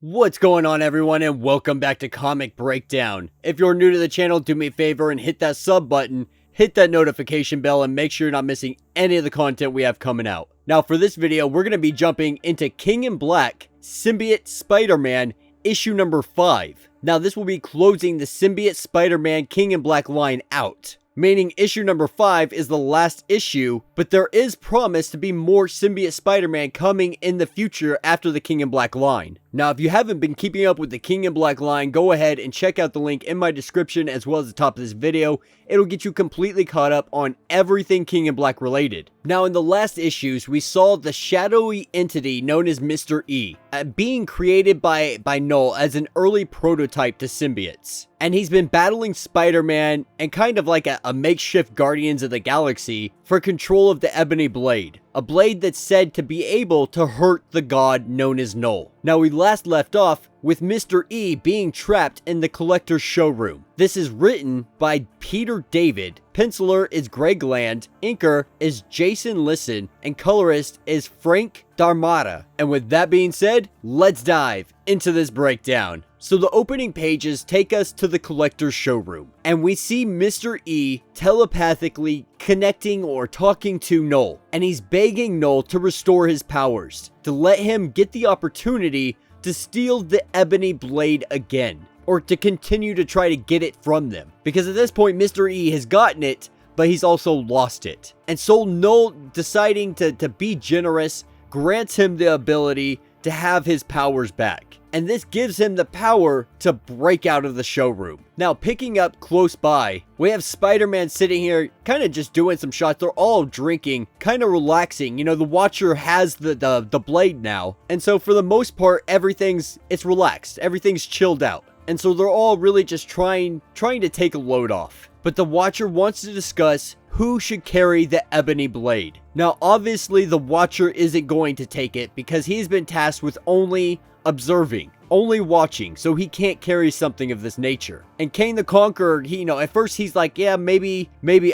What's going on, everyone, and welcome back to Comic Breakdown. If you're new to the channel, do me a favor and hit that sub button, hit that notification bell, and make sure you're not missing any of the content we have coming out. Now, for this video, we're going to be jumping into King in Black, Symbiote Spider-Man, issue number 5. Now, this will be closing the Symbiote Spider-Man King in Black line out, meaning issue number 5 is the last issue, but there is promise to be more Symbiote Spider-Man coming in the future after the King in Black line. Now, if you haven't been keeping up with the King in Black line, go ahead and check out the link in my description as well as the top of this video. It'll get you completely caught up on everything King in Black related. Now, in the last issues, we saw the shadowy entity known as Mr. E being created by Null as an early prototype to symbiotes. And he's been battling Spider-Man and kind of like a makeshift Guardians of the Galaxy for control of the Ebony Blade. A blade that's said to be able to hurt the god known as Null. Now, we last left off with Mr. E being trapped in the collector's showroom. This is written by Peter David, penciler is Greg Land, inker is Jason Lisson, and colorist is Frank Darmada. And with that being said, let's dive into this breakdown. So the opening pages take us to the collector's showroom, and we see Mr. E telepathically connecting or talking to Null, and he's begging Null to restore his powers, to let him get the opportunity to steal the Ebony Blade again, or to continue to try to get it from them, because at this point Mr. E has gotten it, but he's also lost it. And so Null, deciding to be generous, grants him the ability to have his powers back. And this gives him the power to break out of the showroom. Now, picking up close by, we have Spider-Man sitting here, kind of just doing some shots. They're all drinking, kind of relaxing. You know, the Watcher has the blade now. And so for the most part, it's relaxed. Everything's chilled out. And so they're all really just trying to take a load off. But the Watcher wants to discuss who should carry the Ebony Blade. Now, obviously, the Watcher isn't going to take it because he's been tasked with only observing, only watching, so he can't carry something of this nature. And Kang the Conqueror, at first he's like, yeah, maybe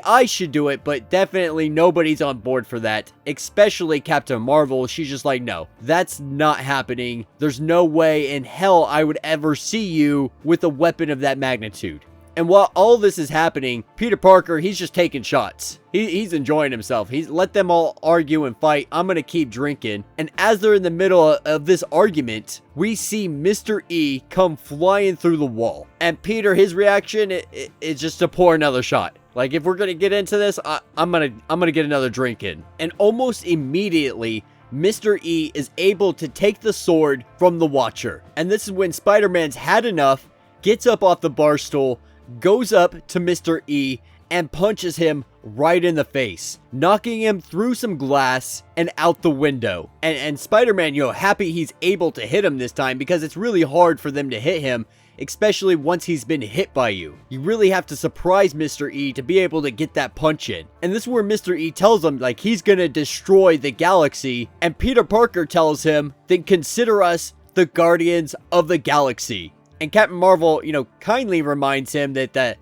I should do it, but definitely nobody's on board for that, especially Captain Marvel. She's just like, no, that's not happening. There's no way in hell I would ever see you with a weapon of that magnitude. And while all this is happening, Peter Parker, he's just taking shots. He's enjoying himself. He's let them all argue and fight. I'm going to keep drinking. And as they're in the middle of this argument, we see Mr. E come flying through the wall. And Peter, his reaction is just to pour another shot. Like, if we're going to get into this, I'm going to get another drink in. And almost immediately, Mr. E is able to take the sword from the Watcher. And this is when Spider-Man's had enough, gets up off the bar stool, goes up to Mr. E and punches him right in the face, knocking him through some glass and out the window. And Spider-Man, happy he's able to hit him this time, because it's really hard for them to hit him, especially once he's been hit by you. You really have to surprise Mr. E to be able to get that punch in. And this is where Mr. E tells him, like, he's gonna destroy the galaxy, and Peter Parker tells him, then consider us the Guardians of the Galaxy. And Captain Marvel, kindly reminds him that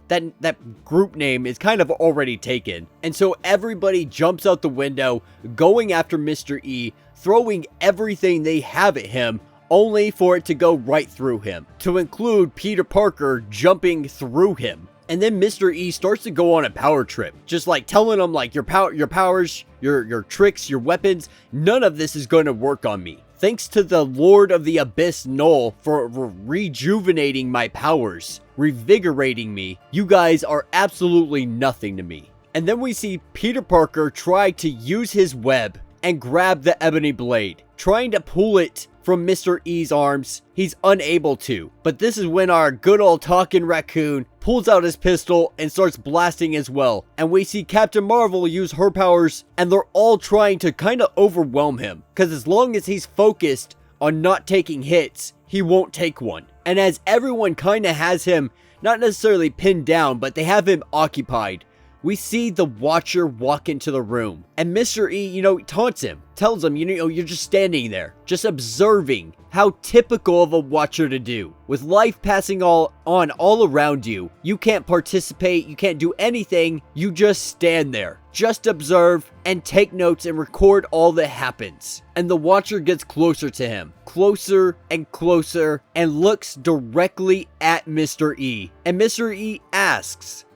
group name is kind of already taken. And so everybody jumps out the window, going after Mr. E, throwing everything they have at him, only for it to go right through him, to include Peter Parker jumping through him. And then Mr. E starts to go on a power trip, just like telling him, like, your powers, your tricks, your weapons, none of this is going to work on me. Thanks to the Lord of the Abyss, Null, for rejuvenating my powers, revigorating me, you guys are absolutely nothing to me. And then we see Peter Parker try to use his web and grab the Ebony Blade, trying to pull it from Mr. E's arms. He's unable to. But this is when our good old talking raccoon pulls out his pistol and starts blasting as well. And we see Captain Marvel use her powers, and they're all trying to kind of overwhelm him, because as long as he's focused on not taking hits, he won't take one. And as everyone kind of has him not necessarily pinned down, but they have him occupied, we see the Watcher walk into the room, and Mr. E, taunts him tells him, you know, you're just standing there, just observing, how typical of a Watcher to do. With life passing all around you, you can't participate, you can't do anything, you just stand there. Just observe and take notes and record all that happens. And the Watcher gets closer to him, closer and closer, and looks directly at Mr. E. And Mr. E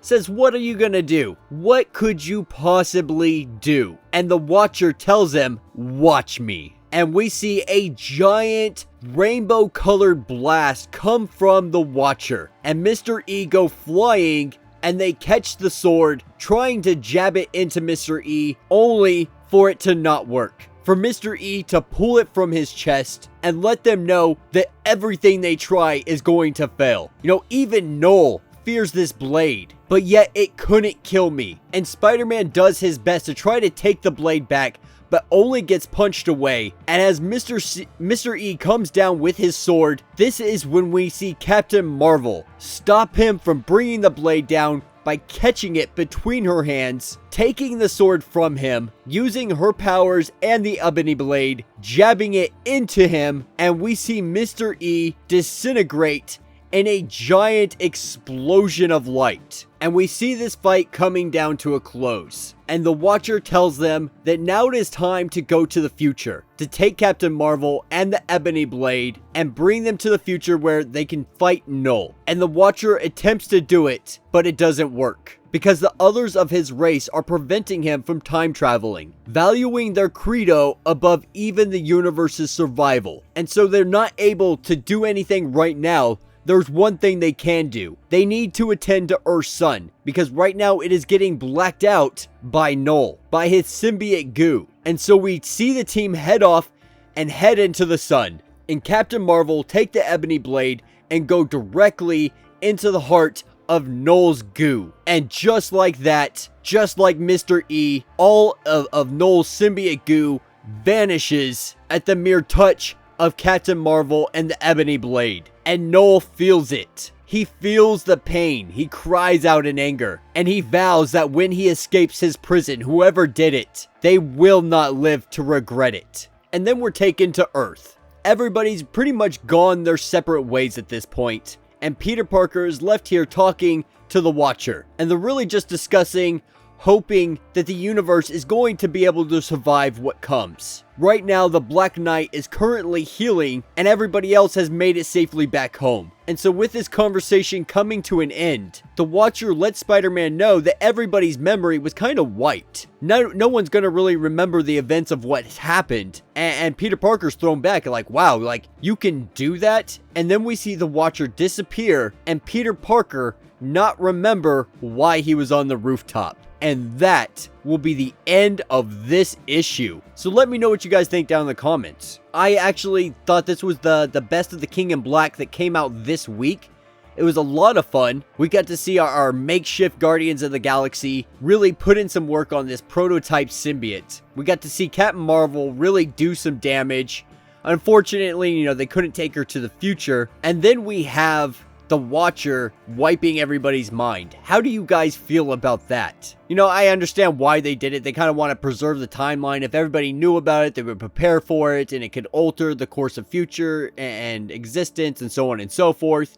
says, what are you gonna do? What could you possibly do? And the Watcher tells him, watch me. And we see a giant rainbow colored blast come from the Watcher. And Mr. E go flying, and they catch the sword, trying to jab it into Mr. E, only for it to not work. For Mr. E to pull it from his chest and let them know that everything they try is going to fail. You know, even Noel fears this blade, but yet it couldn't kill me. And Spider-Man does his best to try to take the blade back, but only gets punched away. And as Mr. E comes down with his sword, this is when we see Captain Marvel stop him from bringing the blade down by catching it between her hands, taking the sword from him, using her powers and the ebony blade, jabbing it into him, and we see Mr. E disintegrate in a giant explosion of light. And we see this fight coming down to a close. And the Watcher tells them that now it is time to go to the future, to take Captain Marvel and the Ebony Blade and bring them to the future where they can fight Null. And the Watcher attempts to do it, but it doesn't work, because the others of his race are preventing him from time traveling, valuing their credo above even the universe's survival. And so they're not able to do anything right now. There's one thing they can do. They need to attend to Earth's sun, because right now it is getting blacked out by Null, by his symbiote goo. And so we see the team head off and head into the sun. And Captain Marvel take the Ebony Blade and go directly into the heart of Null's goo. And just like that, just like Mr. E, all of Null's symbiote goo vanishes at the mere touch of Captain Marvel and the Ebony Blade. And Null feels it. He feels the pain. He cries out in anger. And he vows that when he escapes his prison, whoever did it, they will not live to regret it. And then we're taken to Earth. Everybody's pretty much gone their separate ways at this point. And Peter Parker is left here talking to the Watcher. And they're really just discussing, hoping that the universe is going to be able to survive what comes. Right now, the Black Knight is currently healing, and everybody else has made it safely back home. And so with this conversation coming to an end, the Watcher lets Spider-Man know that everybody's memory was kind of wiped. No one's gonna really remember the events of what happened. And Peter Parker's thrown back like, wow, like, you can do that? And then we see the Watcher disappear, and Peter Parker not remember why he was on the rooftop. And that will be the end of this issue. So let me know what you guys think down in the comments. I actually thought this was the best of the King in Black that came out this week. It was a lot of fun. We got to see our makeshift Guardians of the Galaxy really put in some work on this prototype symbiote. We got to see Captain Marvel really do some damage. Unfortunately, you know, they couldn't take her to the future. And then we have the Watcher wiping everybody's mind. How do you guys feel about that? You know, I understand why they did it. They kind of want to preserve the timeline. If everybody knew about it, they would prepare for it, and it could alter the course of future and existence and so on and so forth.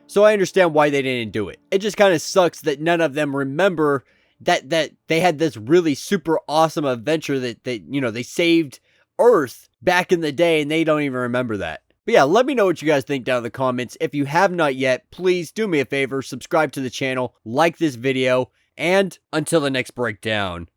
So I understand why they didn't do it. It just kind of sucks that none of them remember that they had this really super awesome adventure that you know, they saved Earth back in the day, and they don't even remember that. But yeah, let me know what you guys think down in the comments. If you have not yet, please do me a favor, subscribe to the channel, like this video, and until the next breakdown.